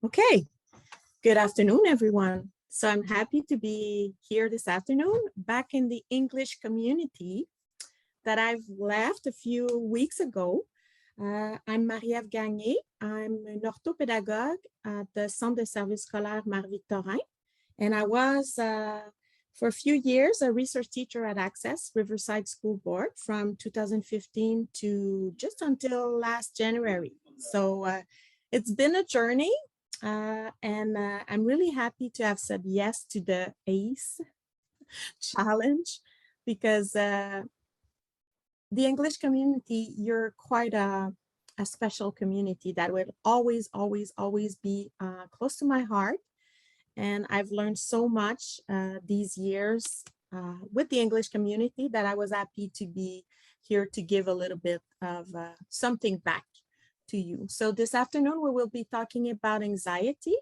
Okay, good afternoon, everyone. So I'm happy to be here this afternoon, back in the English community that I've left a few weeks ago. I'm Marie-Ève Gagné. I'm an orthopédagogue at the Centre de Service Scolaire Marie-Victorin. And I was, for a few years, a research teacher at Access Riverside School Board from 2015 to just until last January. So it's been a journey. I'm really happy to have said yes to the ACE challenge because the English community, you're quite a special community that will always be close to my heart. And I've learned so much these years with the English community that I was happy to be here to give a little bit of something back to you. So this afternoon, we will be talking about anxiety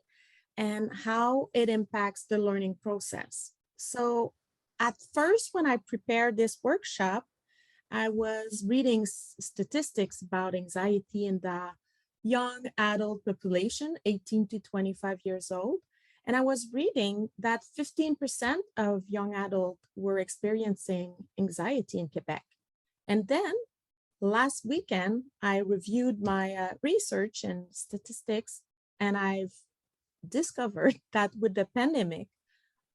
and how it impacts the learning process. So at first, when I prepared this workshop, I was reading statistics about anxiety in the young adult population, 18 to 25 years old. And I was reading that 15% of young adults were experiencing anxiety in Quebec. And then last weekend, I reviewed my research and statistics, and I've discovered that with the pandemic,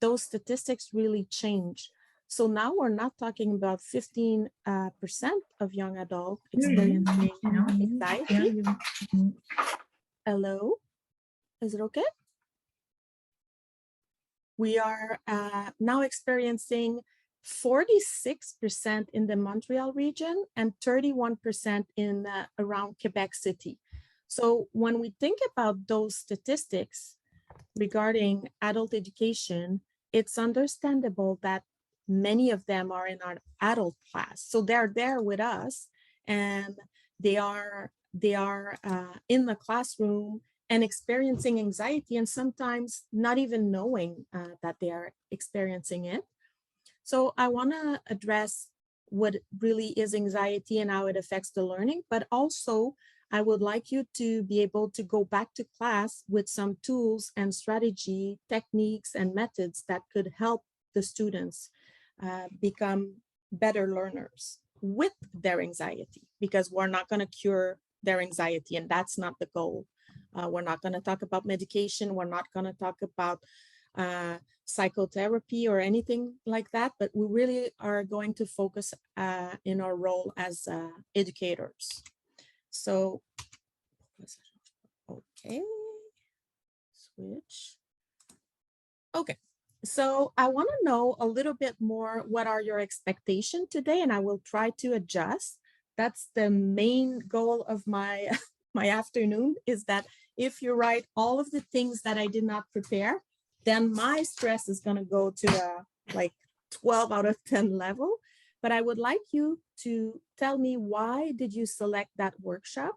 those statistics really changed. So now we're not talking about 15% of young adults experiencing anxiety. Hello, is it okay? We are now experiencing 46% in the Montreal region and 31% in around Quebec City. So when we think about those statistics regarding adult education, it's understandable that many of them are in our adult class. So they're there with us and they are in the classroom and experiencing anxiety and sometimes not even knowing that they are experiencing it. So I want to address what really is anxiety and how it affects the learning, but also I would like you to be able to go back to class with some tools and strategy, techniques and methods that could help the students become better learners with their anxiety, because we're not going to cure their anxiety and that's not the goal. We're not going to talk about medication. We're not going to talk about psychotherapy or anything like that, but we really are going to focus in our role as educators. So, okay, switch. Okay, so I want to know a little bit more, what are your expectations today? And I will try to adjust. That's the main goal of my my afternoon, is that if you write all of the things that I did not prepare, then my stress is going to go to like 12 out of 10 level. But I would like you to tell me, why did you select that workshop?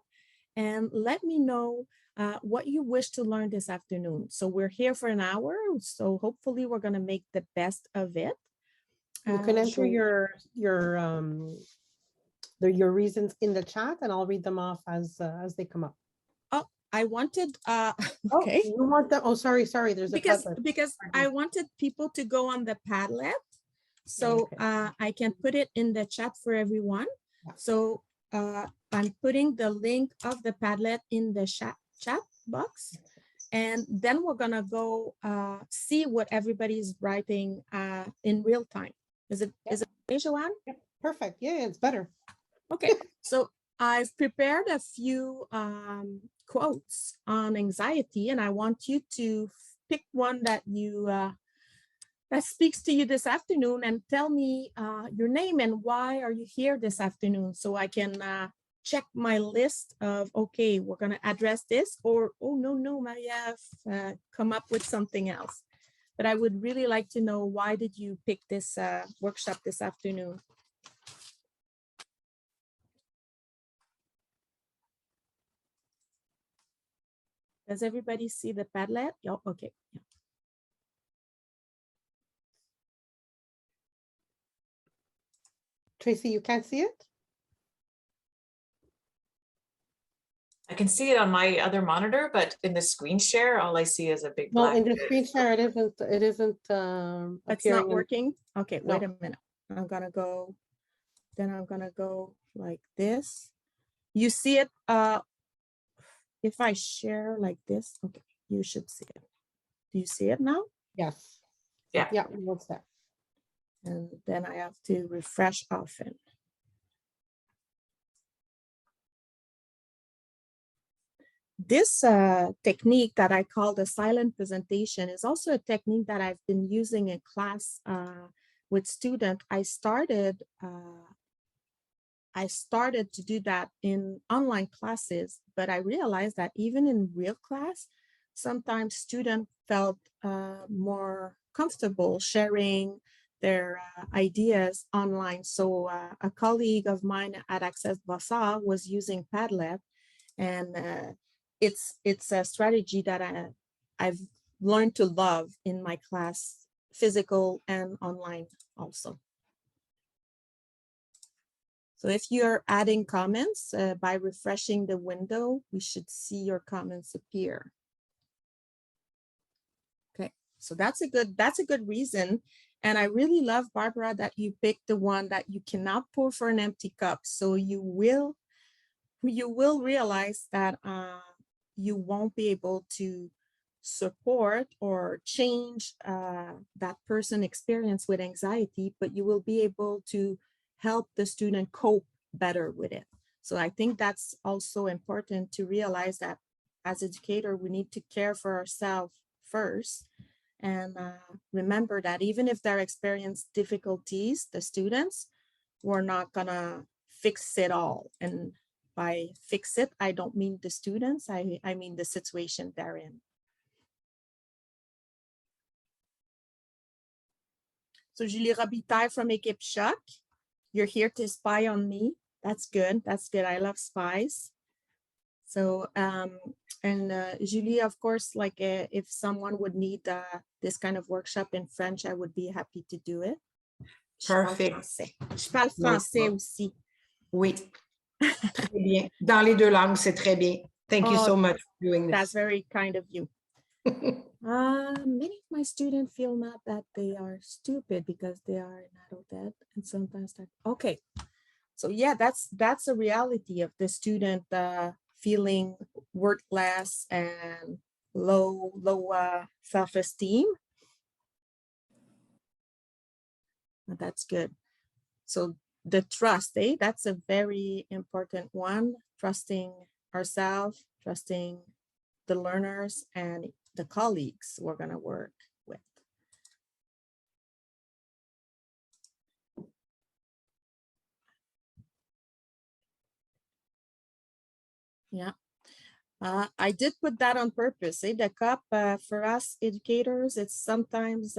And let me know what you wish to learn this afternoon. So we're here for an hour, so hopefully we're going to make the best of it. You can enter your reasons in the chat, and I'll read them off as they come up. Oh, I wanted. Okay. Oh, you want them? Oh, sorry. There's because I wanted people to go on the Padlet, so okay. I can put it in the chat for everyone. Yeah. So I'm putting the link of the Padlet in the chat box, and then we're gonna go see what everybody's writing in real time. Is it okay, Joanne? Yeah, perfect. Yeah, it's better. Okay, so I've prepared a few quotes on anxiety, and I want you to pick one that you that speaks to you this afternoon, and tell me your name and why are you here this afternoon, so I can check my list of, okay, we're going to address this, or oh no, Marie-Ève, come up with something else. But I would really like to know, why did you pick this workshop this afternoon? Does everybody see the Padlet? Oh, okay. Yeah. Tracy, you can't see it? I can see it on my other monitor, but in the screen share, all I see is a big No, black. in the screen share, it isn't It's appearing. not working. Okay, wait No. a minute. I'm gonna go, then I'm gonna go like this. You see it, if I share like this, okay, you should see it. Do you see it now? Yes. Yeah. Yeah, what's that? And then I have to refresh often. This technique that I call the silent presentation is also a technique that I've been using in class with students. I started to do that in online classes, but I realized that even in real class, sometimes students felt more comfortable sharing their ideas online. So a colleague of mine at Access Bossa was using Padlet, and it's a strategy that I've learned to love in my class, physical and online also. So if you're adding comments by refreshing the window, we should see your comments appear. Okay, so that's a good reason. And I really love, Barbara, that you picked the one that you cannot pour for an empty cup. So you will realize that you won't be able to support or change that person experience with anxiety, but you will be able to help the student cope better with it. So I think that's also important to realize that as educator, we need to care for ourselves first. And remember that even if they're experiencing difficulties, the students, we're not gonna fix it all. And by fix it, I don't mean the students, I mean the situation they're in. So Julie Robitaille from Équipe Choc, you're here to spy on me. That's good, that's good. I love spies. So, and Julie, of course, like if someone would need this kind of workshop in French, I would be happy to do it. Perfect. Je parle français aussi. Oui. Très bien. Dans les deux langues, c'est très bien. Thank you so much for doing That's this. very kind of you. Many of my students feel not that they are stupid because they are in adult ed, and sometimes that, okay. So yeah, that's a reality of the student feeling worthless and low self-esteem. That's good. So the trust, that's a very important one. Trusting ourselves, trusting the learners and the colleagues we're going to work with. Yeah, I did put that on purpose. The cup for us educators, it's sometimes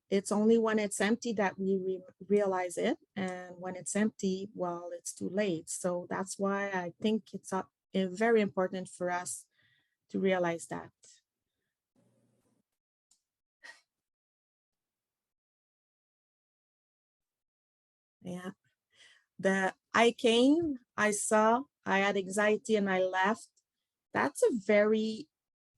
it's only when it's empty that we realize it, and when it's empty, well, it's too late. So that's why I think it's very important for us to realize that. Yeah, I came, I saw, I had anxiety and I left. That's a very,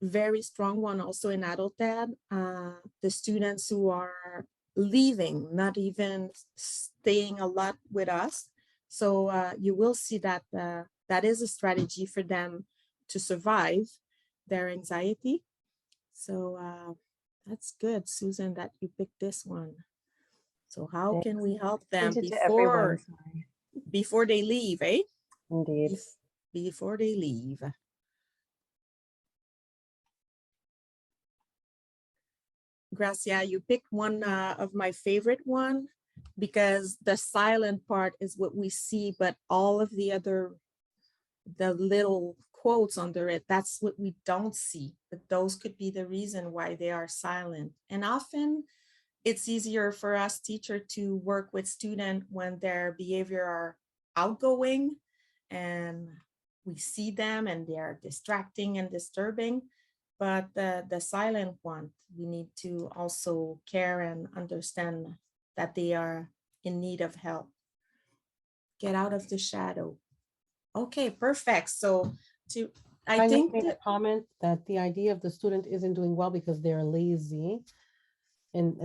very strong one also in adult ed. The students who are leaving, not even staying a lot with us. So you will see that that is a strategy for them to survive their anxiety. So that's good, Susan, that you picked this one. So how can we help them before they leave, eh? Indeed. Before they leave. Gracia, you picked one of my favorite one because the silent part is what we see, but all of the other, the little quotes under it, that's what we don't see. But those could be the reason why they are silent. And often it's easier for us teacher to work with student when their behavior are outgoing and we see them and they are distracting and disturbing. But the silent one, we need to also care and understand that they are in need of help. Get out of the shadow. Okay, perfect. So I Tanya think made a that, comment that the idea of the student isn't doing well because they're lazy. And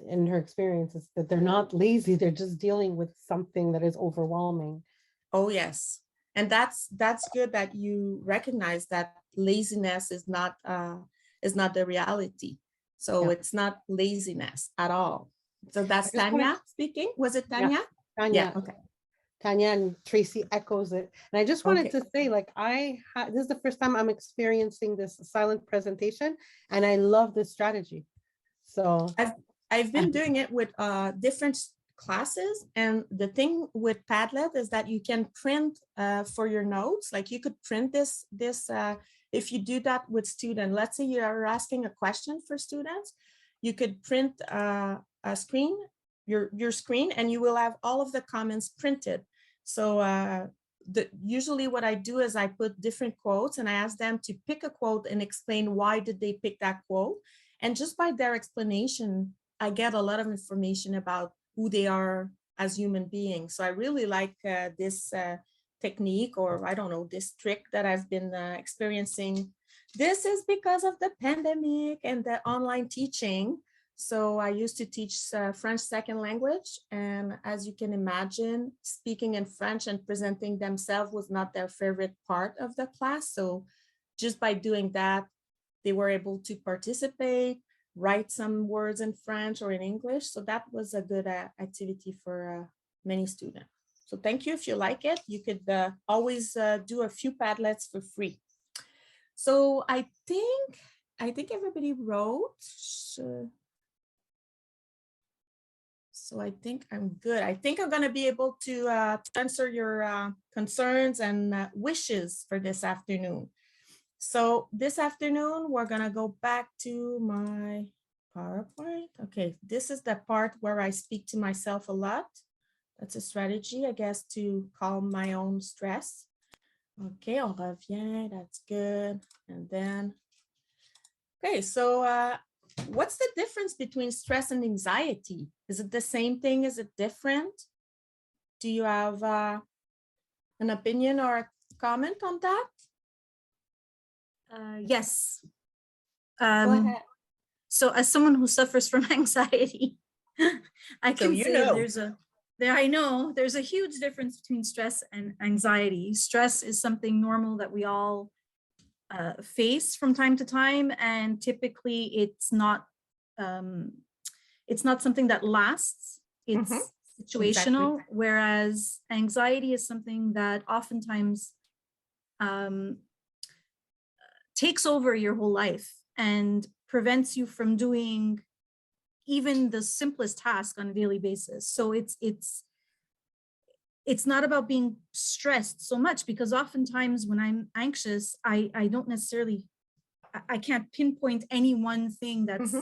in her experience is that they're not lazy, they're just dealing with something that is overwhelming. oh yes. And that's good that you recognize that laziness is not the reality. So Yeah. it's not laziness at all. So that's I just wanted Tanya speaking. Was it Yeah. Tanya? Tanya, Yeah, okay. Tanya and Tracy echoes it. And I just wanted Okay. to say, like, this is the first time I'm experiencing this silent presentation, and I love this strategy. So I've been doing it with different classes, and the thing with Padlet is that you can print for your notes. Like you could print this if you do that with students. Let's say you are asking a question for students, you could print a screen, your screen, and you will have all of the comments printed. So usually what I do is I put different quotes and I ask them to pick a quote and explain why did they pick that quote. And just by their explanation, I get a lot of information about who they are as human beings. So I really like this technique, or I don't know, this trick that I've been experiencing. This is because of the pandemic and the online teaching. So I used to teach French second language. And as you can imagine, speaking in French and presenting themselves was not their favorite part of the class. So just by doing that, they were able to participate, write some words in French or in English. So that was a good activity for many students. So thank you. If you like it, you could always do a few Padlets for free. So I think everybody wrote. So I think I'm good. I think I'm going to be able to answer your concerns and wishes for this afternoon. So this afternoon, we're going to go back to my PowerPoint. Okay, this is the part where I speak to myself a lot. That's a strategy, I guess, to calm my own stress. Okay, on revient. That's good. And then, okay, so what's the difference between stress and anxiety? Is it the same thing? Is it different? Do you have an opinion or a comment on that? Yes. Go ahead. So as someone who suffers from anxiety, I can say I know there's a huge difference between stress and anxiety. Stress is something normal that we all face from time to time, and typically it's not something that lasts. It's situational, exactly. Whereas anxiety is something that oftentimes takes over your whole life and prevents you from doing even the simplest task on a daily basis. So it's not about being stressed so much, because oftentimes when I'm anxious, I don't necessarily, I can't pinpoint any one thing that's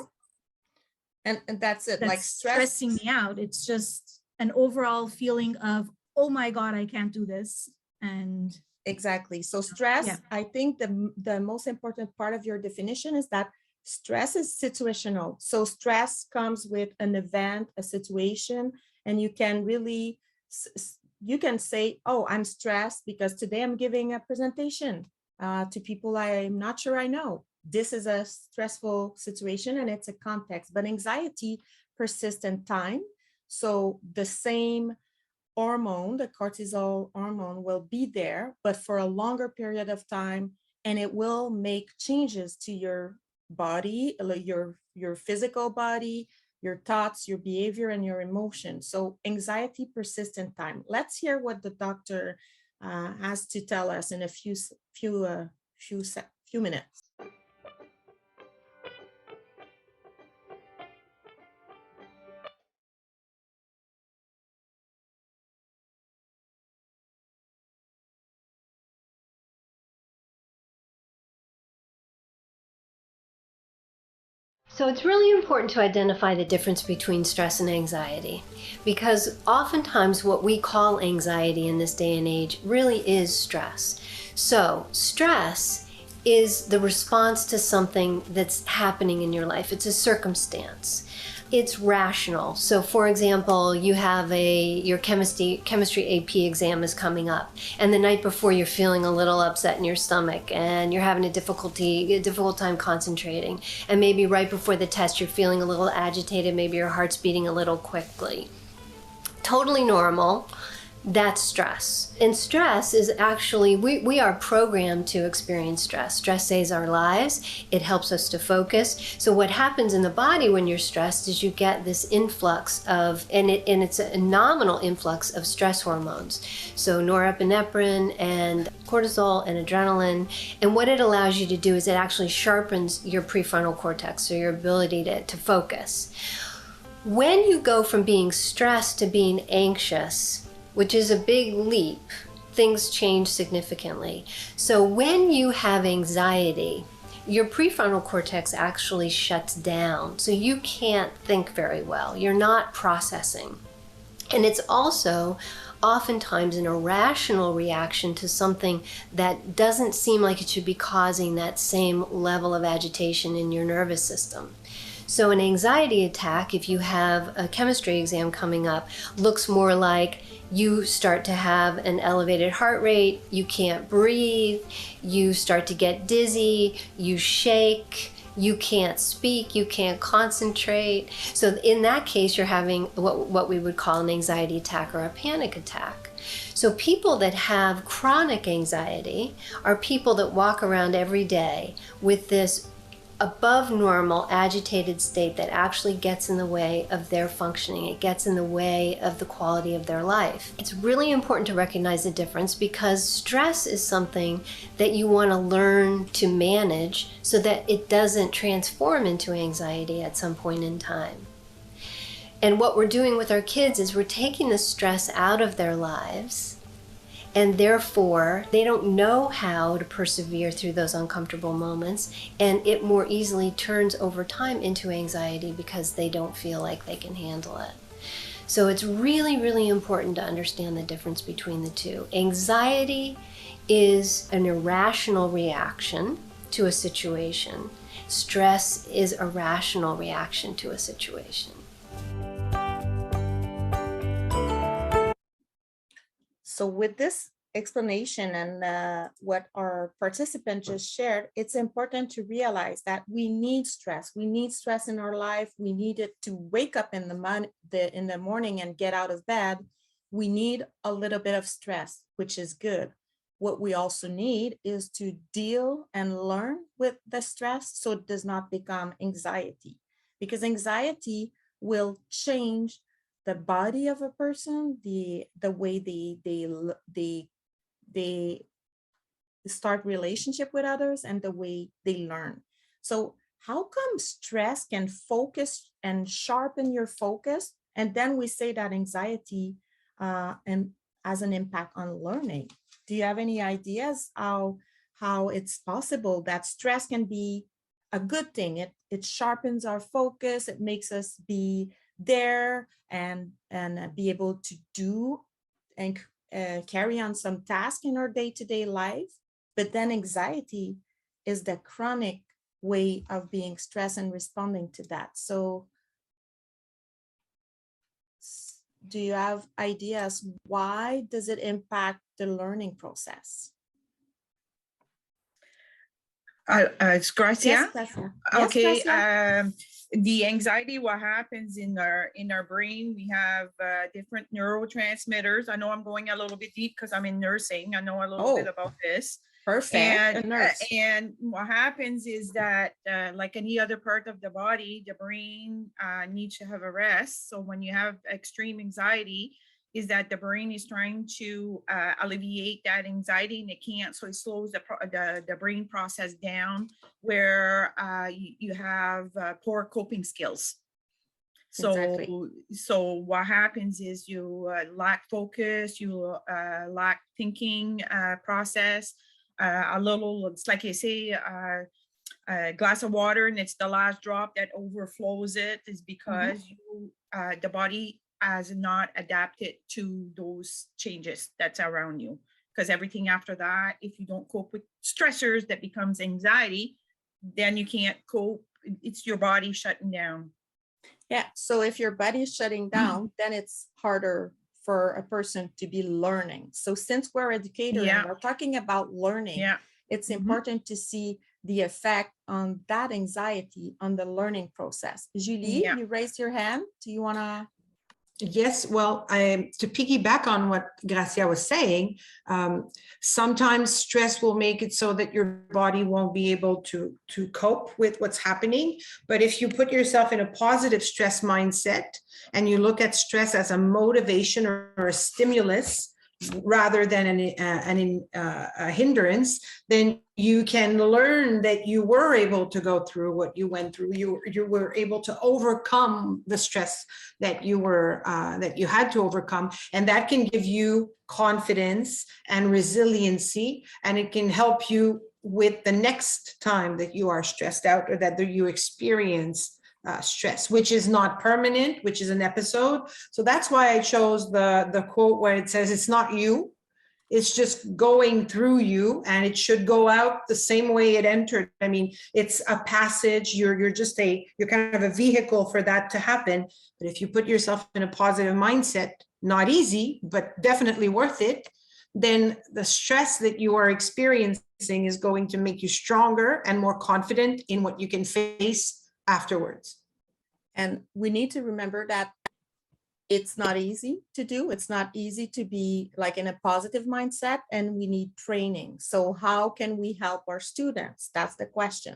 and that's it, that's like stressing me out. It's just an overall feeling of, oh my God, I can't do this. And exactly. So stress, yeah. I think the most important part of your definition is that stress is situational. So stress comes with an event, a situation, and you can really, you can say, oh, I'm stressed because today I'm giving a presentation to people I'm not sure I know. This is a stressful situation and it's a context, but anxiety persists in time. So the same hormone, the cortisol hormone, will be there, but for a longer period of time, and it will make changes to your body, your physical body, your thoughts, your behavior, and your emotions. So anxiety persists in time. Let's hear what the doctor has to tell us in a few minutes. So it's really important to identify the difference between stress and anxiety, because oftentimes what we call anxiety in this day and age really is stress. So stress is the response to something that's happening in your life. It's a circumstance. It's rational. So for example, you have your chemistry AP exam is coming up, and the night before you're feeling a little upset in your stomach and you're having a difficult time concentrating, and maybe right before the test you're feeling a little agitated, maybe your heart's beating a little quickly. Totally normal. That's stress. And stress is actually, we are programmed to experience stress. Stress saves our lives. It helps us to focus. So what happens in the body when you're stressed is you get this influx of, and it's a nominal influx of stress hormones. So norepinephrine and cortisol and adrenaline. And what it allows you to do is it actually sharpens your prefrontal cortex, so your ability to focus. When you go from being stressed to being anxious, which is a big leap, things change significantly. So when you have anxiety, your prefrontal cortex actually shuts down, so you can't think very well. You're not processing. And it's also oftentimes an irrational reaction to something that doesn't seem like it should be causing that same level of agitation in your nervous system. So an anxiety attack, if you have a chemistry exam coming up, looks more like you start to have an elevated heart rate, you can't breathe, you start to get dizzy, you shake, you can't speak, you can't concentrate. So in that case, you're having what we would call an anxiety attack or a panic attack. So people that have chronic anxiety are people that walk around every day with this above normal agitated state that actually gets in the way of their functioning. It gets in the way of the quality of their life. It's really important to recognize the difference, because stress is something that you want to learn to manage so that it doesn't transform into anxiety at some point in time. And what we're doing with our kids is we're taking the stress out of their lives, and therefore they don't know how to persevere through those uncomfortable moments, and it more easily turns over time into anxiety because they don't feel like they can handle it. So it's really, really important to understand the difference between the two. Anxiety is an irrational reaction to a situation. Stress is a rational reaction to a situation. So with this explanation and what our participant just shared, it's important to realize that we need stress. We need stress in our life. We need it to wake up in the morning and get out of bed. We need a little bit of stress, which is good. What we also need is to deal and learn with the stress so it does not become anxiety, because anxiety will change the body of a person, the way they start relationship with others, and the way they learn. So how come stress can focus and sharpen your focus, and then we say that anxiety and has an impact on learning? Do you have any ideas how it's possible that stress can be a good thing? It sharpens our focus, it makes us be there and be able to do and carry on some task in our day-to-day life. But then anxiety is the chronic way of being stressed and responding to that. So do you have ideas? Why does it impact the learning process? It's Gracia. Yes, Gracia. Okay. Yes, Gracia. The anxiety, what happens in our brain, we have different neurotransmitters. I know I'm going a little bit deep because I'm in nursing. I know a little bit about this. Perfect. And what happens is that like any other part of the body, the brain needs to have a rest. So when you have extreme anxiety, is that the brain is trying to alleviate that anxiety, and it can't, so it slows the brain process down, where you have poor coping skills. So, Exactly. So what happens is you lack focus, you lack thinking process, a little, it's like you say, a glass of water and it's the last drop that overflows it, is because you the body has not adapted to those changes that's around you. because everything after that, if you don't cope with stressors, that becomes anxiety, then you can't cope. It's your body shutting down. Yeah, so if your body is shutting down, then it's harder for a person to be learning. So since we're educators Yeah. and we're talking about learning, Yeah. it's Mhm. important to see the effect on that anxiety on the learning process. Julie, Yeah. you raised your hand. Do you want to? Yes, well, to piggyback on what Gracia was saying, sometimes stress will make it so that your body won't be able to cope with what's happening. But if you put yourself in a positive stress mindset and you look at stress as a motivation or a stimulus rather than a hindrance, then you can learn that you were able to go through what you went through. You were able to overcome the stress that you had to overcome, and that can give you confidence and resiliency, and it can help you with the next time that you are stressed out or that you experience stress, which is not permanent, which is an episode. So that's why I chose the quote where it says, it's not you, it's just going through you, and it should go out the same way it entered. I mean, it's a passage. You're kind of a vehicle for that to happen. But if you put yourself in a positive mindset, not easy, but definitely worth it, then the stress that you are experiencing is going to make you stronger and more confident in what you can face afterwards. And we need to remember that it's not easy to do. It's not easy to be like in a positive mindset, and we need training. So how can we help our students? That's the question.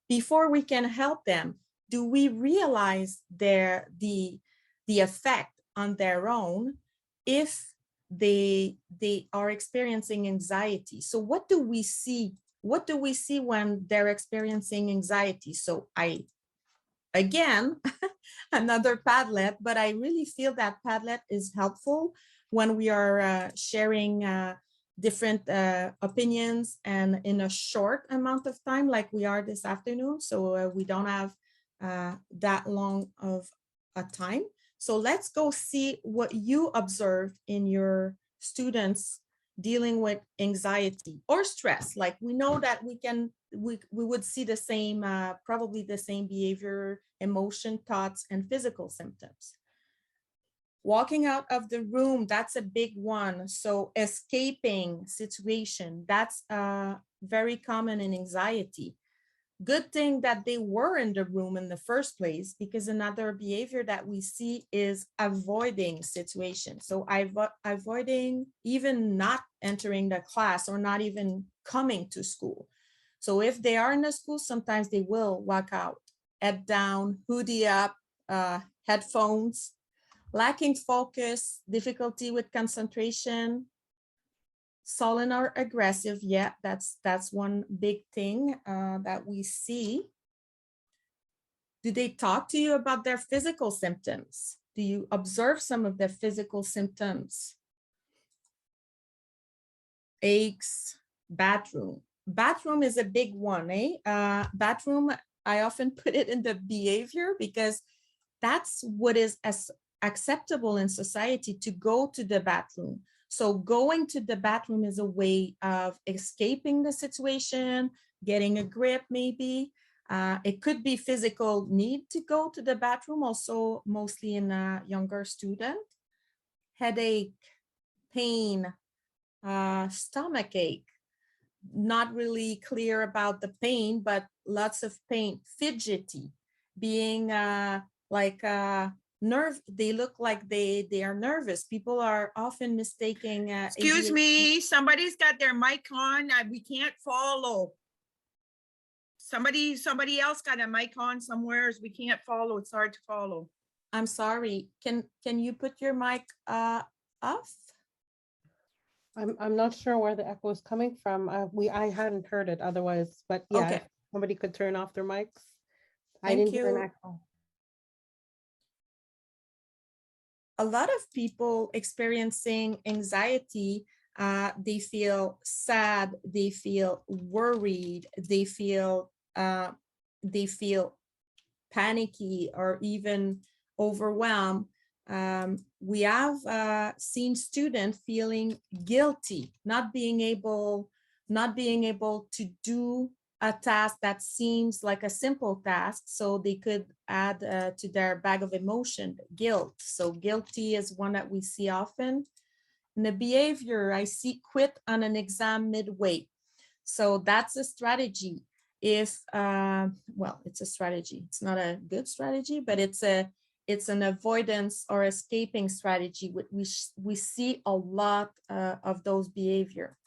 Before we can help them, do we realize the effect on their own if they are experiencing anxiety? So what do we see? What do we see when they're experiencing anxiety? So again, another Padlet, but I really feel that Padlet is helpful when we are sharing different opinions and in a short amount of time like we are this afternoon. So we don't have that long of a time. So let's go see what you observed in your students dealing with anxiety or stress. Like we know that we would see the same, probably the same behavior, emotion, thoughts, and physical symptoms. Walking out of the room, that's a big one. So escaping situation, that's very common in anxiety. Good thing that they were in the room in the first place, because another behavior that we see is avoiding situations. So avoiding even not entering the class or not even coming to school. So if they are in the school, sometimes they will walk out, head down, hoodie up, headphones, lacking focus, difficulty with concentration, sullen or aggressive. Yeah, that's one big thing that we see. Do they talk to you about their physical symptoms? Do you observe some of their physical symptoms? Aches, bathroom. Bathroom is a big one, eh? Bathroom, I often put it in the behavior because that's what is as acceptable in society, to go to the bathroom. So going to the bathroom is a way of escaping the situation, getting a grip maybe. It could be physical need to go to the bathroom, also mostly in a younger student. Headache, pain, stomach ache. Not really clear about the pain, but lots of pain. Fidgety, being they look like they are nervous. People are often mistaking Excuse ADHD. me, somebody's got their mic on. We can't follow. Somebody else got a mic on somewhere. We can't follow. It's hard to follow. I'm sorry. Can you put your mic off? I'm not sure where the echo is coming from. I hadn't heard it otherwise, but yeah, Okay. if somebody could turn off their mics. I Thank didn't hear you. an echo. A lot of people experiencing anxiety, they feel sad, they feel worried, they feel panicky or even overwhelmed We have seen students feeling guilty, not being able to do a task that seems like a simple task, so they could add to their bag of emotion, guilt. So guilty is one that we see often. In the behavior, I see quit on an exam midway. So that's a strategy. If, well, it's a strategy. It's not a good strategy, but it's an avoidance or escaping strategy. We see a lot of those behavior.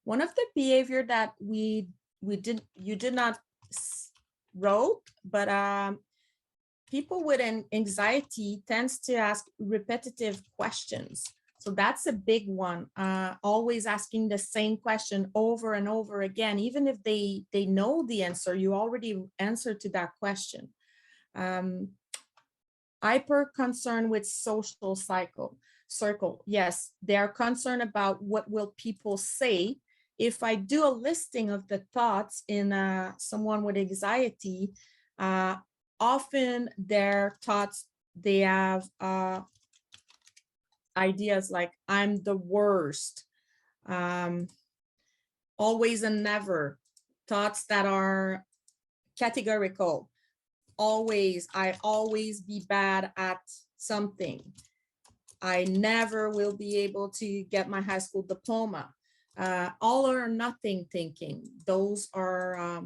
One of the behavior that you did not wrote, but people with an anxiety tends to ask repetitive questions. So that's a big one, always asking the same question over and over again. Even if they know the answer, you already answered to that question. Hyper concern with social circle. Yes, they are concerned about what will people say. If I do a listing of the thoughts in someone with anxiety, often their thoughts, they have ideas like I'm the worst, always and never, thoughts that are categorical. I always be bad at something. I never will be able to get my high school diploma. All or nothing thinking. Those are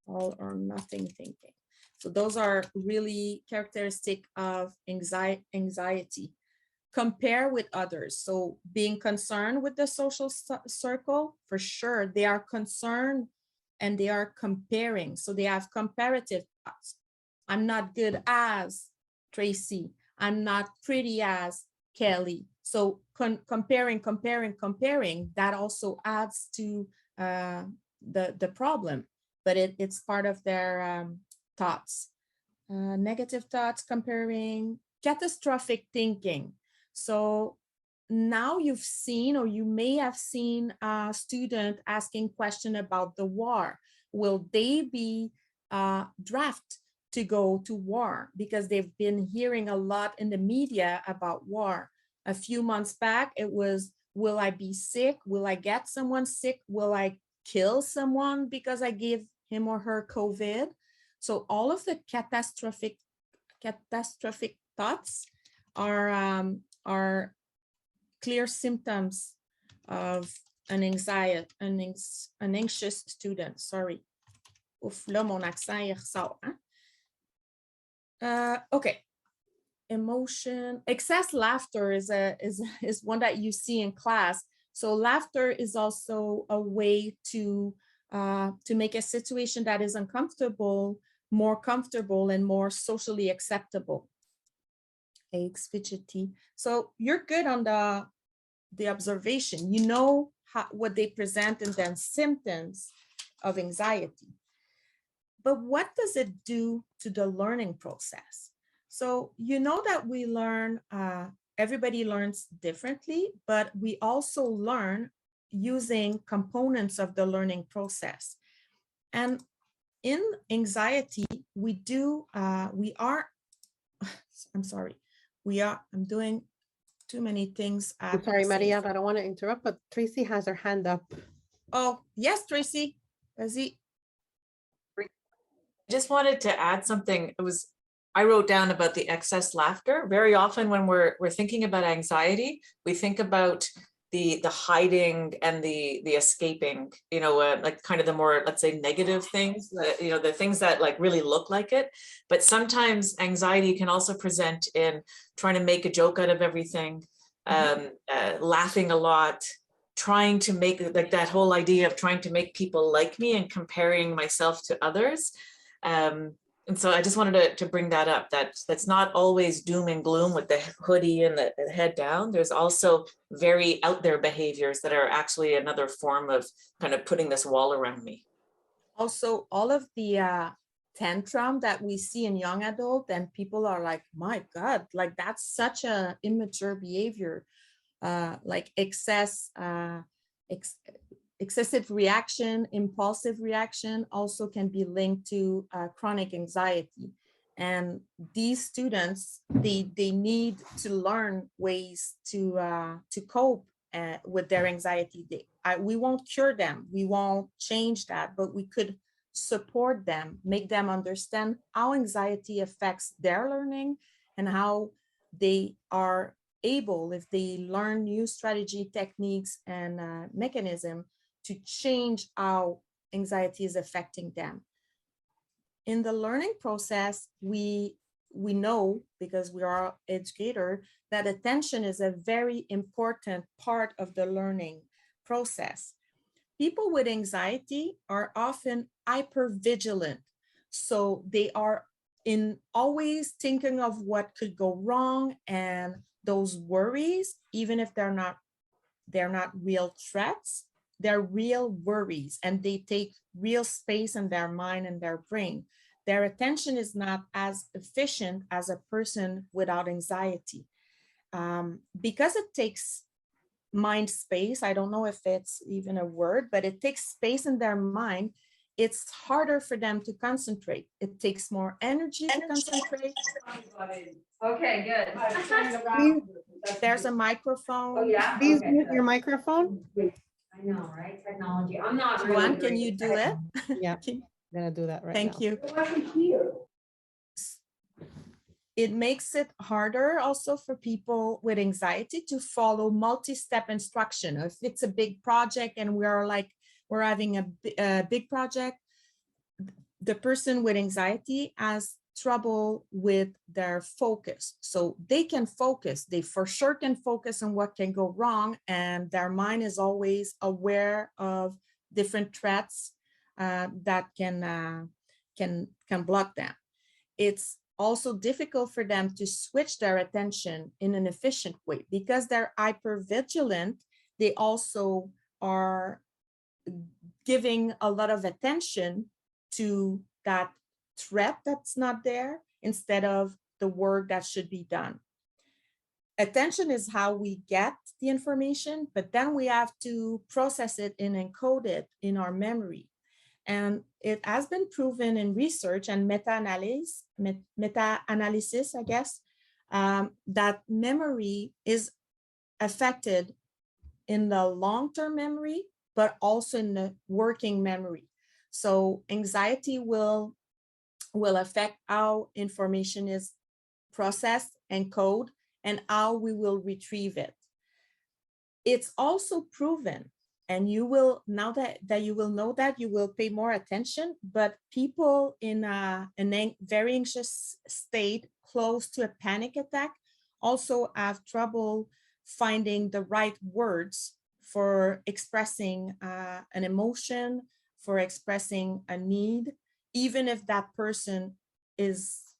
all or nothing thinking. So those are really characteristic of anxiety. Compare with others. So being concerned with the social circle, for sure, they are concerned and they are comparing. So they have comparative thoughts. I'm not good as Tracy. I'm not pretty as Kelly. So comparing, that also adds to the problem, but it's part of their thoughts. Negative thoughts, comparing, catastrophic thinking. So now you've seen, or you may have seen a student asking question about the war. Will they be drafted to go to war? Because they've been hearing a lot in the media about war. A few months back, it was, will I be sick? Will I get someone sick? Will I kill someone because I gave him or her COVID? So all of the catastrophic thoughts are clear symptoms of an anxious student. Sorry. Ouf, là, mon accent, il ressort. Hein? Okay. Emotion. Excess laughter is one that you see in class. So laughter is also a way to make a situation that is uncomfortable more comfortable and more socially acceptable. Fidgety. So you're good on the observation. You know what they present and then symptoms of anxiety. But what does it do to the learning process? So you know that we learn, everybody learns differently, but we also learn using components of the learning process. And in anxiety, I'm doing too many things. I'm sorry, Maria, I don't want to interrupt, but Tracy has her hand up. Oh, yes, Tracy. Vas-y. I just wanted to add something. I wrote down about the excess laughter. Very often when we're thinking about anxiety, we think about the hiding and the escaping, like kind of the more, let's say, negative things, the things that like really look like it. But sometimes anxiety can also present in trying to make a joke out of everything, laughing a lot, trying to make, like, that whole idea of trying to make people like me and comparing myself to others. And so I just wanted to bring that up, that's not always doom and gloom with the hoodie and the head down. There's also very out there behaviors that are actually another form of kind of putting this wall around me. Also, all of the tantrum that we see in young adult, and people are like, my God, like that's such a immature behavior, like excessive reaction, impulsive reaction also can be linked to chronic anxiety. And these students, they need to learn ways to cope with their anxiety. We won't cure them, we won't change that, but we could support them, make them understand how anxiety affects their learning and how they are able, if they learn new strategy, techniques, and mechanism, to change how anxiety is affecting them. In the learning process, we know, because we are educators, that attention is a very important part of the learning process. People with anxiety are often hypervigilant. So they are always thinking of what could go wrong, and those worries, even if they're not real threats, they're real worries, and they take real space in their mind and their brain. Their attention is not as efficient as a person without anxiety. Because it takes mind space, I don't know if it's even a word, but it takes space in their mind, it's harder for them to concentrate. It takes more energy to concentrate. Okay, good. There's a microphone. Oh, yeah? Please Okay, mute good. your microphone. I know, right? Technology. I'm not really Juan, great can you at do it? Yeah, I'm gonna do that right now. Thank you. I can hear. It makes it harder also for people with anxiety to follow multi-step instruction. If it's a big project and we're having a big project, the person with anxiety has trouble with their focus. So they can focus, they for sure can focus on what can go wrong, and their mind is always aware of different threats that can block them. It's also difficult for them to switch their attention in an efficient way because they're hypervigilant. They also are giving a lot of attention to that threat that's not there instead of the work that should be done. Attention is how we get the information, but then we have to process it and encode it in our memory. And it has been proven in research and meta-analysis, I guess, that memory is affected in the long-term memory, but also in the working memory. So anxiety will affect how information is processed and coded and how we will retrieve it. It's also proven, and you will, now that you will know that, you will pay more attention, but people in a very anxious state close to a panic attack also have trouble finding the right words for expressing an emotion, for expressing a need, even if that person is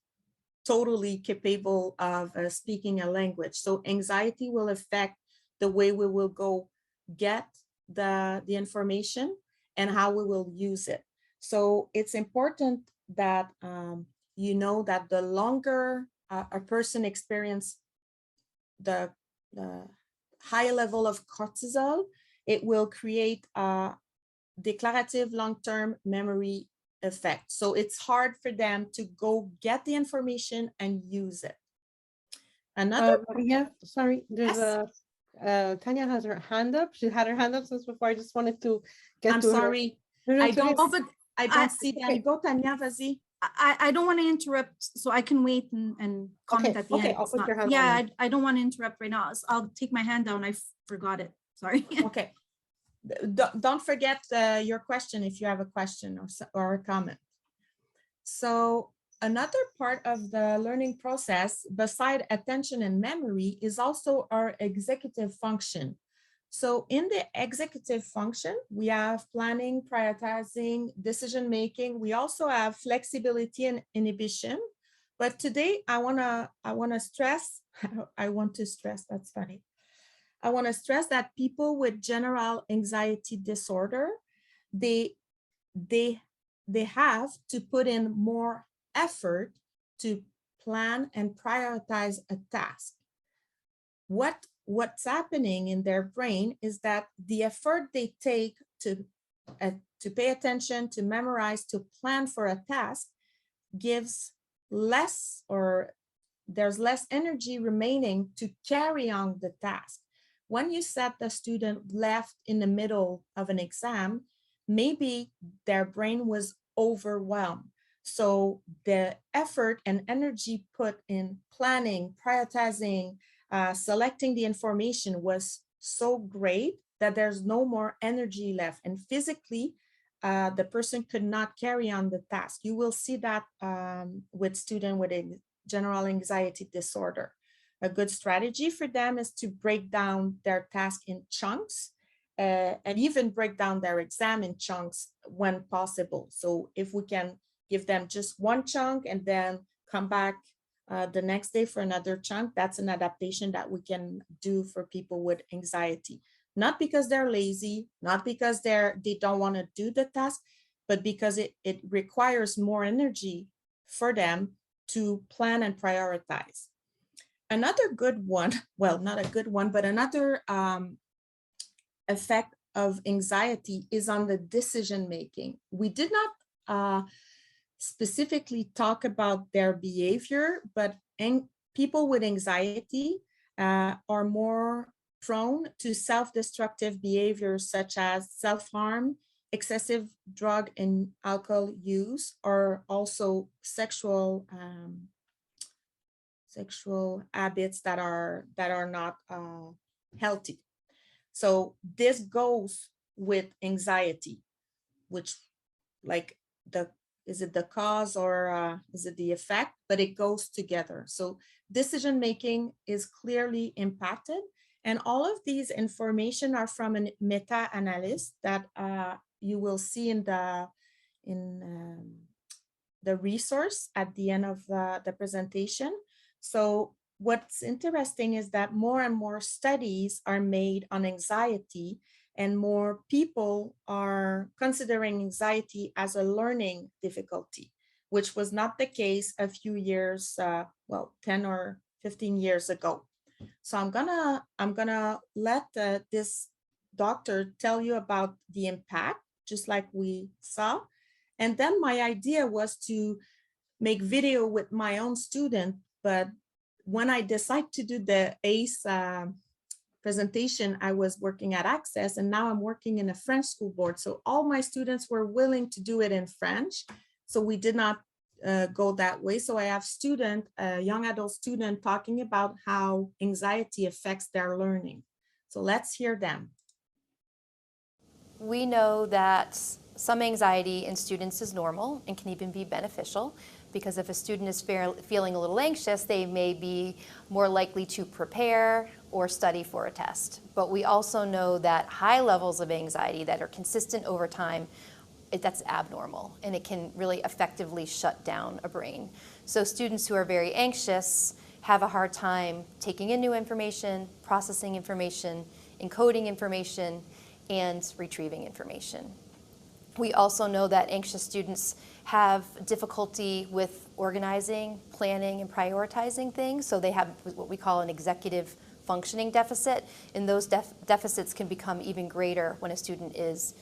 totally capable of speaking a language. So anxiety will affect the way we will go get the information and how we will use it. So it's important that you know that the longer a person experiences the high level of cortisol, it will create a declarative long-term memory effect. So it's hard for them to go get the information and use it. Another Maria, sorry, there's Yes. Tanya has her hand up. She had her hand up since before. I just wanted to get I'm to her. sorry. No, no, I it's don't, okay. Oh, but I don't see that. Go, Tanya, vas-y. I don't want to interrupt, so I can wait and comment Okay, at the okay, end. I'll It's put not- your hand yeah, on I don't want to interrupt right now. I'll take my hand down. I forgot it. Sorry. Okay. Don't forget your question if you have a question or a comment. So another part of the learning process, beside attention and memory, is also our executive function. So in the executive function, we have planning, prioritizing, decision-making. We also have flexibility and inhibition. But today I wanna stress, that's funny. I wanna stress that people with general anxiety disorder, they have to put in more effort to plan and prioritize a task. What's happening in their brain is that the effort they take to pay attention, to memorize, to plan for a task gives less, or there's less energy remaining to carry on the task. When you set the student left in the middle of an exam, maybe their brain was overwhelmed. So the effort and energy put in planning, prioritizing, selecting the information was so great that there's no more energy left. And physically, the person could not carry on the task. You will see that with students with a general anxiety disorder. A good strategy for them is to break down their task in chunks, and even break down their exam in chunks when possible. So if we can give them just one chunk and then come back the next day for another chunk, that's an adaptation that we can do for people with anxiety. Not because they're lazy, not because they don't want to do the task, but because it requires more energy for them to plan and prioritize. Another good one, well, not a good one, but another effect of anxiety is on the decision making. We did not specifically talk about their behavior, but people with anxiety are more prone to self-destructive behaviors such as self-harm, excessive drug and alcohol use, or also sexual habits that are not healthy. So this goes with anxiety, which, like, is it the cause or is it the effect? But it goes together. So decision making is clearly impacted, and all of these information are from a meta-analysis that you will see in the resource at the end of the presentation. So what's interesting is that more and more studies are made on anxiety, and more people are considering anxiety as a learning difficulty, which was not the case a few years, 10 or 15 years ago. So I'm gonna let this doctor tell you about the impact, just like we saw. And then my idea was to make video with my own student, but when I decided to do the ACE presentation, I was working at Access, and now I'm working in a French school board. So all my students were willing to do it in French. So we did not go that way. So I have a young adult student talking about how anxiety affects their learning. So let's hear them. We know that some anxiety in students is normal and can even be beneficial, because if a student is feeling a little anxious, they may be more likely to prepare or study for a test. But we also know that high levels of anxiety that are consistent over time, that's abnormal, and it can really effectively shut down a brain. So students who are very anxious have a hard time taking in new information, processing information, encoding information, and retrieving information. We also know that anxious students have difficulty with organizing, planning, and prioritizing things. So they have what we call an executive functioning deficit, and those deficits can become even greater when a student is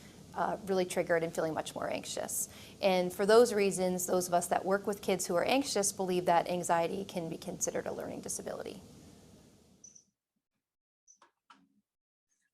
really triggered and feeling much more anxious. And for those reasons, those of us that work with kids who are anxious believe that anxiety can be considered a learning disability.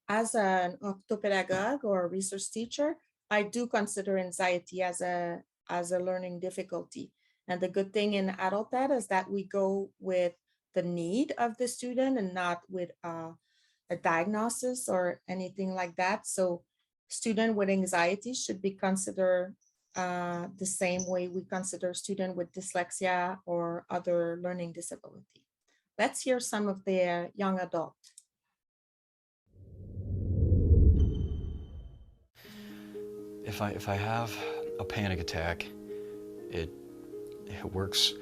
As an orthopedagogue or a research teacher, I do consider anxiety as a learning difficulty. And the good thing in adult ed is that we go with the need of the student and not with a diagnosis or anything like that. So student with anxiety should be considered the same way we consider student with dyslexia or other learning disability. Let's hear some of the young adults. If I have a panic attack, it works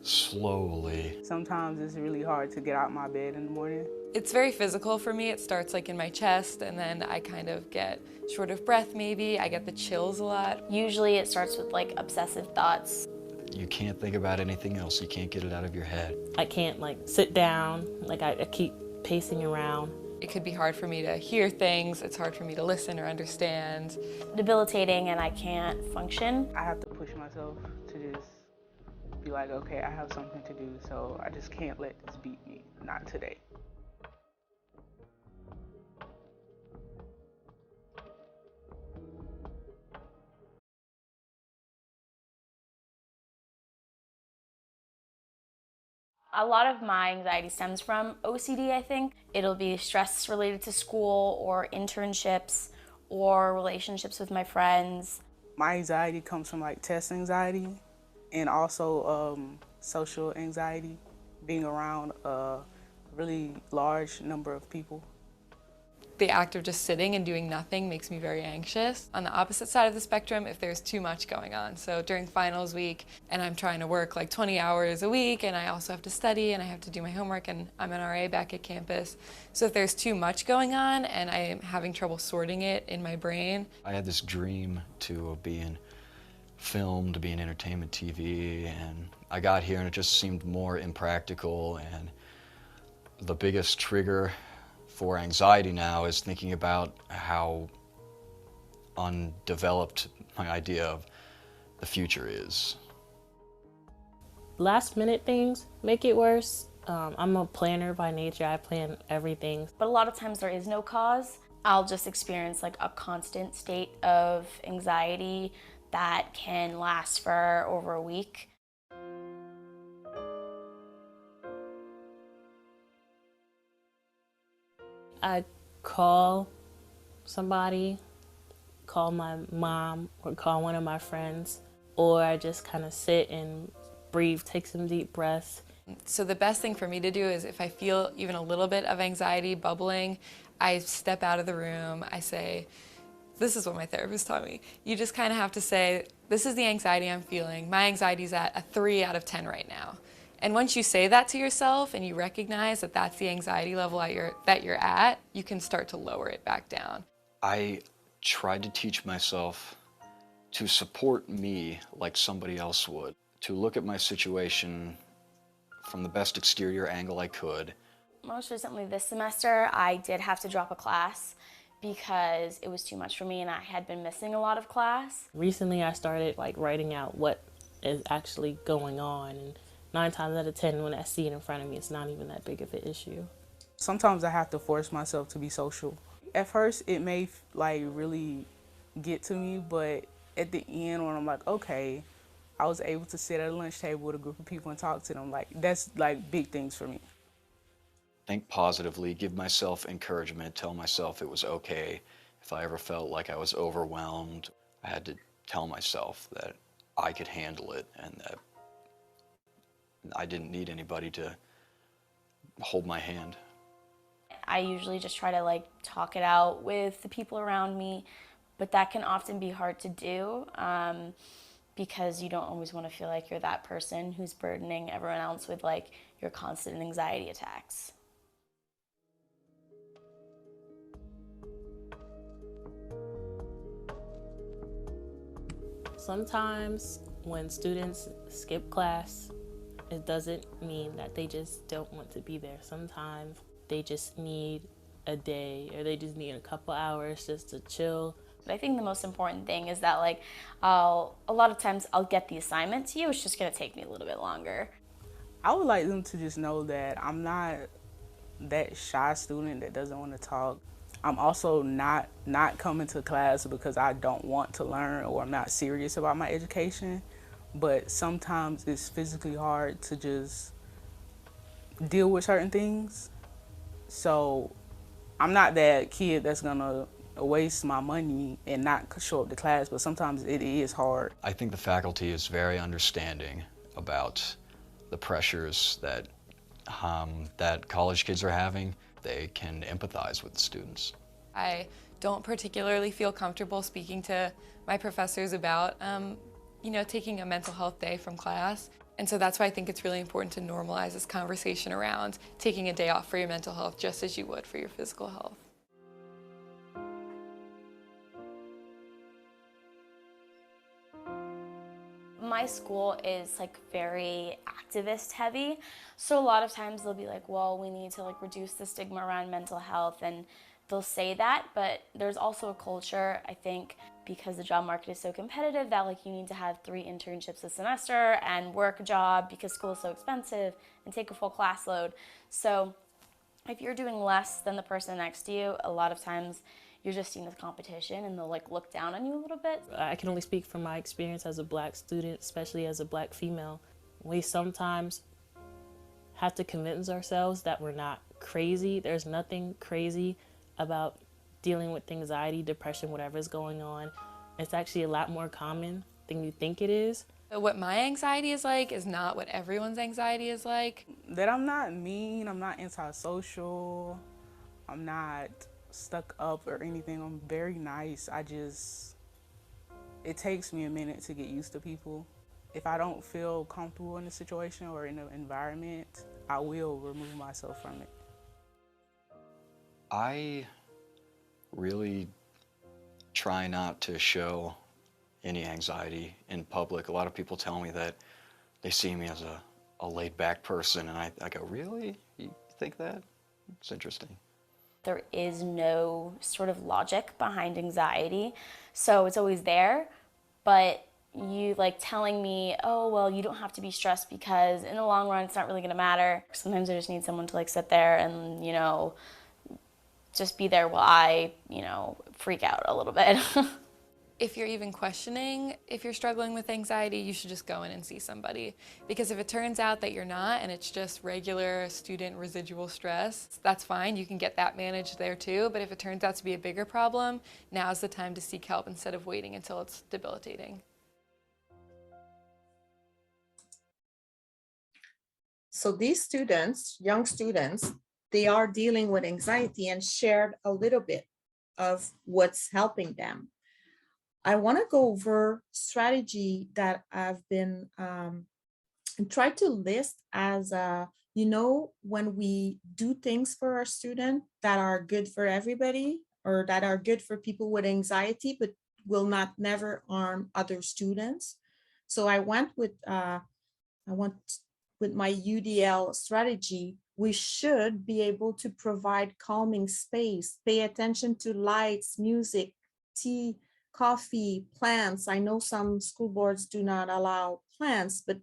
slowly. Sometimes it's really hard to get out my bed in the morning. It's very physical for me. It starts like in my chest, and then I kind of get short of breath maybe. I get the chills a lot. Usually it starts with like obsessive thoughts. You can't think about anything else. You can't get it out of your head. I can't like sit down. Like I keep pacing around. It could be hard for me to hear things. It's hard for me to listen or understand. Debilitating, and I can't function. I have to push myself to just be like, okay, I have something to do, so I just can't let this beat me. Not today. A lot of my anxiety stems from OCD, I think. It'll be stress related to school or internships or relationships with my friends. My anxiety comes from like test anxiety and also social anxiety, being around a really large number of people. The act of just sitting and doing nothing makes me very anxious. On the opposite side of the spectrum, if there's too much going on. So during finals week, and I'm trying to work like 20 hours a week, and I also have to study, and I have to do my homework, and I'm an RA back at campus. So if there's too much going on, and I am having trouble sorting it in my brain. I had this dream to be in film, to be in entertainment TV, and I got here and it just seemed more impractical, and the biggest trigger for anxiety now is thinking about how undeveloped my idea of the future is. Last minute things make it worse. I'm a planner by nature. I plan everything. But a lot of times there is no cause. I'll just experience like a constant state of anxiety that can last for over a week. I call somebody, call my mom, or call one of my friends, or I just kind of sit and breathe, take some deep breaths. So the best thing for me to do is if I feel even a little bit of anxiety bubbling, I step out of the room, I say, this is what my therapist taught me. You just kind of have to say, this is the anxiety I'm feeling. My anxiety is at a 3 out of 10 right now. And once you say that to yourself and you recognize that that's the anxiety level that you're at, you can start to lower it back down. I tried to teach myself to support me like somebody else would, to look at my situation from the best exterior angle I could. Most recently this semester, I did have to drop a class because it was too much for me and I had been missing a lot of class. Recently I started like writing out what is actually going on, and 9 times out of 10 when I see it in front of me, it's not even that big of an issue. Sometimes I have to force myself to be social. At first it may like really get to me, but at the end when I'm like, okay, I was able to sit at a lunch table with a group of people and talk to them, like that's like big things for me. Think positively, give myself encouragement, tell myself it was okay. If I ever felt like I was overwhelmed, I had to tell myself that I could handle it and that I didn't need anybody to hold my hand. I usually just try to like talk it out with the people around me, but that can often be hard to do because you don't always want to feel like you're that person who's burdening everyone else with like your constant anxiety attacks. Sometimes when students skip class, it doesn't mean that they just don't want to be there. Sometimes they just need a day or they just need a couple hours just to chill. But I think the most important thing is that like a lot of times I'll get the assignment to you, it's just gonna take me a little bit longer. I would like them to just know that I'm not that shy student that doesn't want to talk. I'm also not coming to class because I don't want to learn or I'm not serious about my education, but sometimes it's physically hard to just deal with certain things. So I'm not that kid that's gonna waste my money and not show up to class, but sometimes it is hard. I think the faculty is very understanding about the pressures that that college kids are having. They can empathize with the students. I don't particularly feel comfortable speaking to my professors about, taking a mental health day from class. And so that's why I think it's really important to normalize this conversation around taking a day off for your mental health just as you would for your physical health. My school is like very activist heavy. So a lot of times they'll be like, well, we need to like reduce the stigma around mental health and they'll say that, but there's also a culture, I think, because the job market is so competitive that like you need to have 3 internships a semester and work a job because school is so expensive and take a full class load. So if you're doing less than the person next to you, a lot of times you're just seen as competition and they'll like look down on you a little bit. I can only speak from my experience as a Black student, especially as a Black female. We sometimes have to convince ourselves that we're not crazy. There's nothing crazy about dealing with anxiety, depression, whatever is going on. It's actually a lot more common than you think it is. What my anxiety is like is not what everyone's anxiety is like. That I'm not mean, I'm not antisocial, I'm not stuck up or anything. I'm very nice. It takes me a minute to get used to people. If I don't feel comfortable in a situation or in an environment, I will remove myself from it. I really try not to show any anxiety in public. A lot of people tell me that they see me as a laid-back person, and I go, really? You think that? It's interesting. There is no sort of logic behind anxiety, so it's always there, but you like telling me, oh, well, you don't have to be stressed because in the long run, it's not really gonna matter. Sometimes I just need someone to like sit there and, just be there while I, freak out a little bit. If you're even questioning if you're struggling with anxiety, you should just go in and see somebody. Because if it turns out that you're not and it's just regular student residual stress, that's fine, you can get that managed there too. But if it turns out to be a bigger problem, now's the time to seek help instead of waiting until it's debilitating. So these students, young students, they are dealing with anxiety and shared a little bit of what's helping them. I want to go over strategy that I've been try to list as when we do things for our student that are good for everybody or that are good for people with anxiety, but will not never harm other students. So I went with my UDL strategy. We should be able to provide calming space, pay attention to lights, music, tea, coffee, plants. I know some school boards do not allow plants, but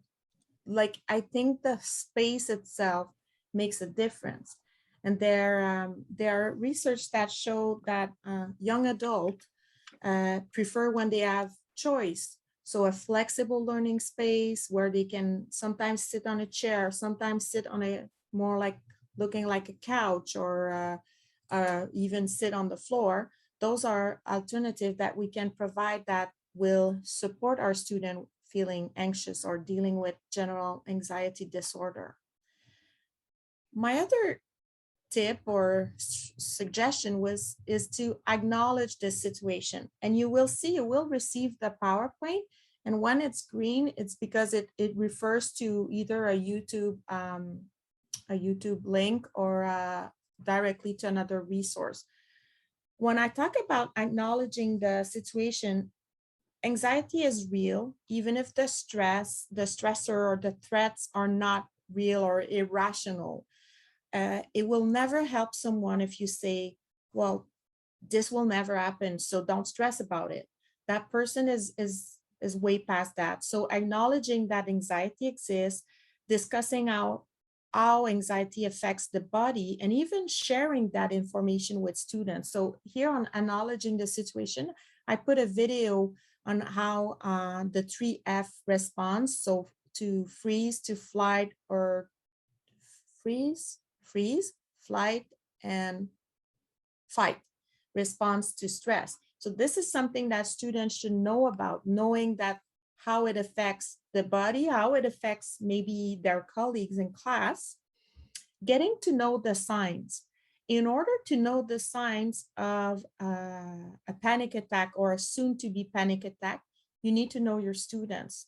I think the space itself makes a difference. And there are research that show that young adults prefer when they have choice. So a flexible learning space where they can sometimes sit on a chair, sometimes sit on a more like looking like a couch, or even sit on the floor. Those are alternatives that we can provide that will support our student feeling anxious or dealing with general anxiety disorder. My other tip or suggestion is to acknowledge this situation, and you will receive the PowerPoint, and when it's green, it's because it refers to either a YouTube link or directly to another resource. When I talk about acknowledging the situation, anxiety is real, even if the stressor or the threats are not real or irrational. It will never help someone if you say, well, this will never happen, so don't stress about it. That person is way past that. So acknowledging that anxiety exists, discussing how anxiety affects the body, and even sharing that information with students. So here on acknowledging the situation, I put a video on how the 3F response, so to freeze, to flight, or freeze, flight, and fight response to stress. So this is something that students should know about, knowing that how it affects the body, how it affects maybe their colleagues in class, getting to know the signs. In order to know the signs of a panic attack or a soon-to-be panic attack, you need to know your students.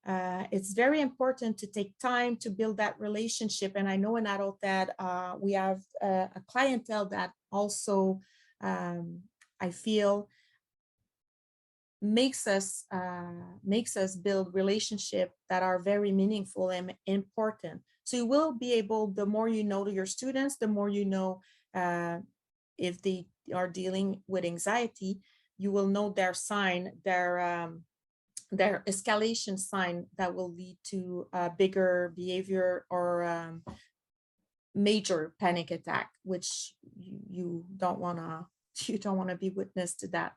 It's very important to take time to build that relationship. And I know in adult ed, we have a clientele that also, I feel, makes us build relationships that are very meaningful and important. So you will be able, the more you know to your students, the more you know if they are dealing with anxiety, you will know their sign, their escalation sign that will lead to a bigger behavior or major panic attack, which you don't want to be witness to that.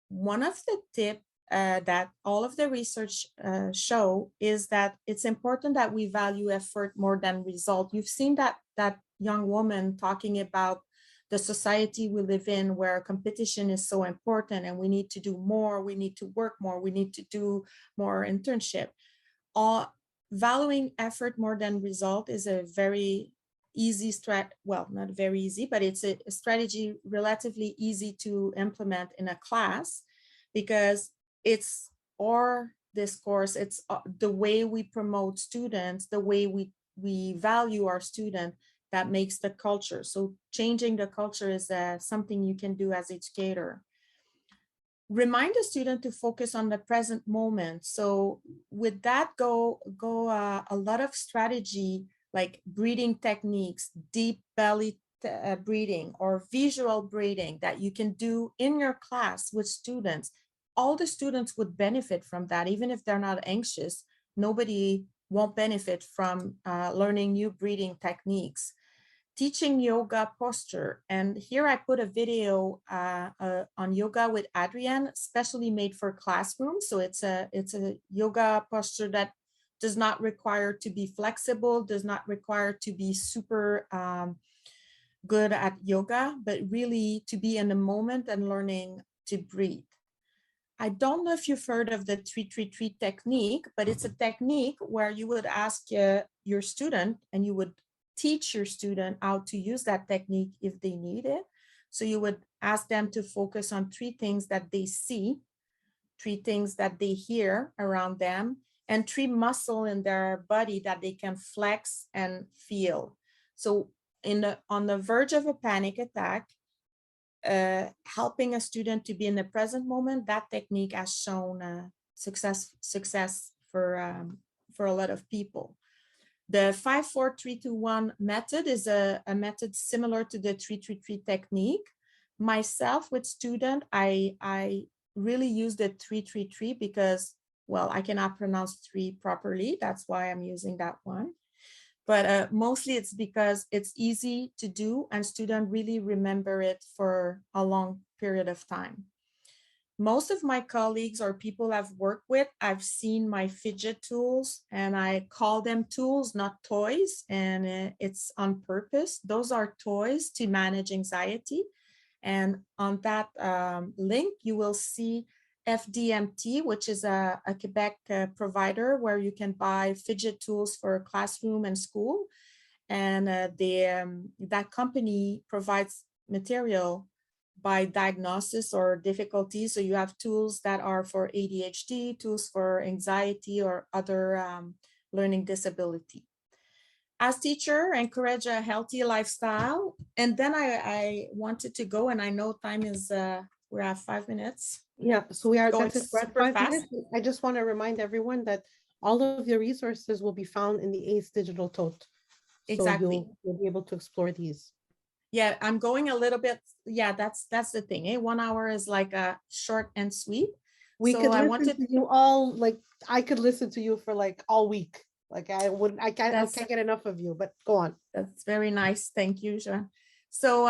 One of the tips that all of the research show is that it's important that we value effort more than result. You've seen that young woman talking about the society we live in, where competition is so important and we need to do more, we need to work more, we need to do more internship. Valuing effort more than result is a very easy well, not very easy, but it's a strategy relatively easy to implement in a class, because it's our discourse, it's the way we promote students, the way we value our student, that makes the culture. So changing the culture is something you can do as educator. Remind the student to focus on the present moment. So with that go a lot of strategy, like breathing techniques, deep belly breathing, or visual breathing that you can do in your class with students. All the students would benefit from that. Even if they're not anxious, nobody won't benefit from learning new breathing techniques. Teaching yoga posture. And here I put a video on yoga with Adrienne, specially made for classrooms. So it's a yoga posture that does not require to be flexible, does not require to be super good at yoga, but really to be in the moment and learning to breathe. I don't know if you've heard of the 3-3-3 technique, but it's a technique where you would ask your student, and you would teach your student how to use that technique if they need it. So you would ask them to focus on 3 things that they see, 3 things that they hear around them, and 3 muscles in their body that they can flex and feel. So on the verge of a panic attack, helping a student to be in the present moment, that technique has shown success for a lot of people. The 5-4-3-2-1 method is a method similar to the 3-3-3 technique. Myself with student, I really use the 3-3-3 because, well, I cannot pronounce 3 properly. That's why I'm using that one. But mostly it's because it's easy to do and students really remember it for a long period of time. Most of my colleagues or people I've worked with, I've seen my fidget tools, and I call them tools, not toys, and it's on purpose. Those are toys to manage anxiety. And on that link, you will see FDMT, which is a Quebec provider where you can buy fidget tools for a classroom and school. And that company provides material by diagnosis or difficulty. So you have tools that are for ADHD, tools for anxiety or other learning disability. As teacher, encourage a healthy lifestyle. And then I wanted to go, and I know time is, we're at 5 minutes. Yeah, so we're Going at 5 super minutes. I just want to remind everyone that all of your resources will be found in the ACE Digital Tote. Exactly. So you'll be able to explore these. Yeah, I'm going a little bit. Yeah, that's the thing. 1 hour is like a short and sweet. We So could I listen wanted to you all, like I could listen to you for like all week. Like I can't get enough of you, but go on. That's very nice. Thank you, Jean. So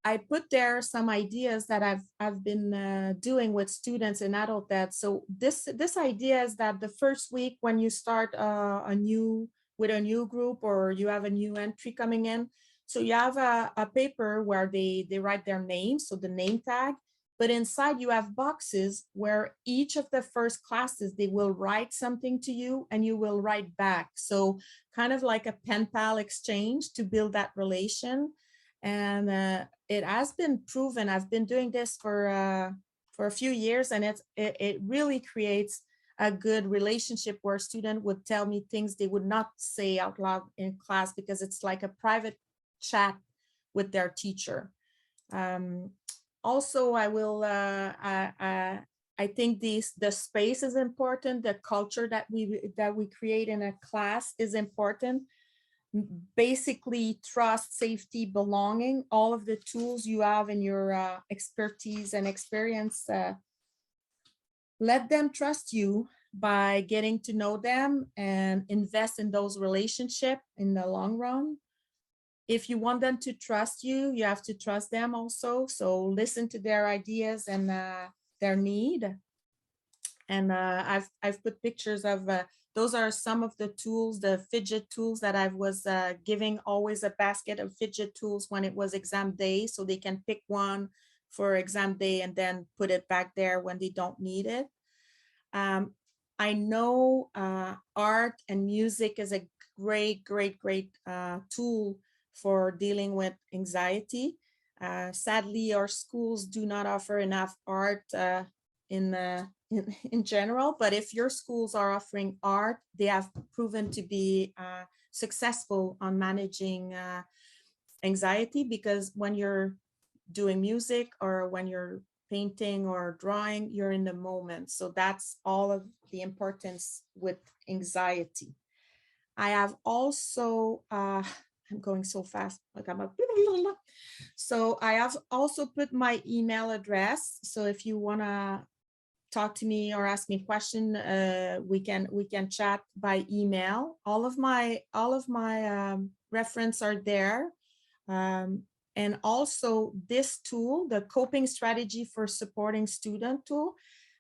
I put there some ideas that I've been doing with students in adult ed. So this idea is that the first week when you start with a new group, or you have a new entry coming in, so you have a paper where they write their name, so the name tag, but inside you have boxes where each of the first classes, they will write something to you and you will write back. So kind of like a pen pal exchange to build that relation. And it has been proven. I've been doing this for a few years, and it really creates a good relationship where a student would tell me things they would not say out loud in class, because it's like a private chat with their teacher. Also, I will. I think the space is important. The culture that we create in a class is important. basically trust, safety, belonging, all of the tools you have in your expertise and experience. Let them trust you by getting to know them and invest in those relationships in the long run. If you want them to trust you, you have to trust them also. So listen to their ideas and their need. And I've put pictures of, those are some of the tools, the fidget tools that I was giving always a basket of fidget tools when it was exam day, so they can pick one for exam day and then put it back there when they don't need it. I know art and music is a great tool for dealing with anxiety. Sadly, our schools do not offer enough art in general, but if your schools are offering art, they have proven to be successful on managing anxiety, because when you're doing music or when you're painting or drawing, you're in the moment. So that's all of the importance with anxiety. I have also, I'm going so fast, like I'm a, so I have also put my email address. So if you wanna talk to me or ask me a question, we can chat by email. All of my reference are there. And also this tool, the coping strategy for supporting student tool,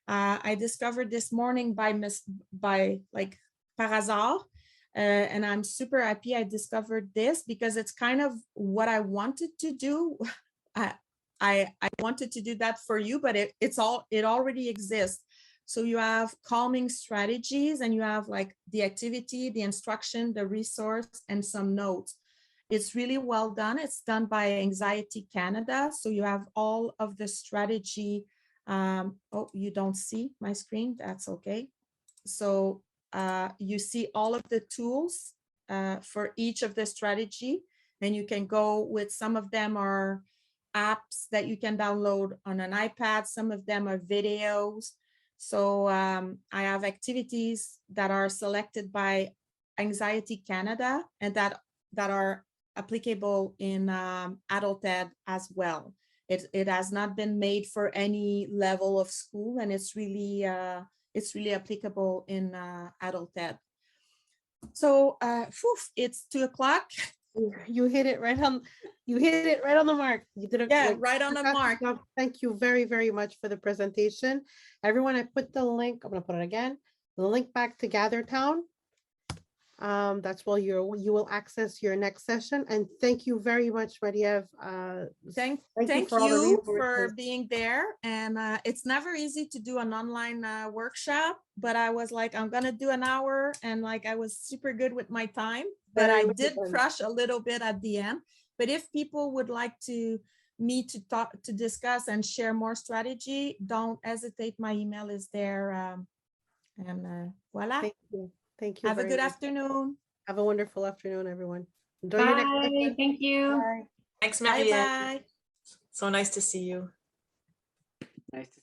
I discovered this morning by like par hasard. And I'm super happy I discovered this, because it's kind of what I wanted to do. I wanted to do that for you, but it already exists. So you have calming strategies, and you have like the activity, the instruction, the resource, and some notes. It's really well done. It's done by Anxiety Canada. So you have all of the strategy. Oh, you don't see my screen? That's okay. So you see all of the tools for each of the strategy, and you can go with, some of them are apps that you can download on an iPad. Some of them are videos. So I have activities that are selected by Anxiety Canada and that are applicable in adult ed as well. It has not been made for any level of school, and it's really applicable in adult ed. So it's 2 o'clock. You hit it right on. You hit it right on the mark. You did it. Right on the mark. Thank you very much for the presentation, everyone. I put the link. I'm gonna put it again. The link back to GatherTown. That's where you will access your next session. And thank you very much, Maria. Thank you for being there. And it's never easy to do an online workshop, but I was like, I'm gonna do an hour, and like I was super good with my time, but I did crush a little bit at the end. But if people would like me to talk, to discuss and share more strategy, don't hesitate. My email is there. And voila. Thank you. Thank you. Have a good afternoon. Have a wonderful afternoon, everyone. Enjoy Bye. your next session. Thank you. Bye. Thanks, Maria. Bye. So nice to see you. Nice to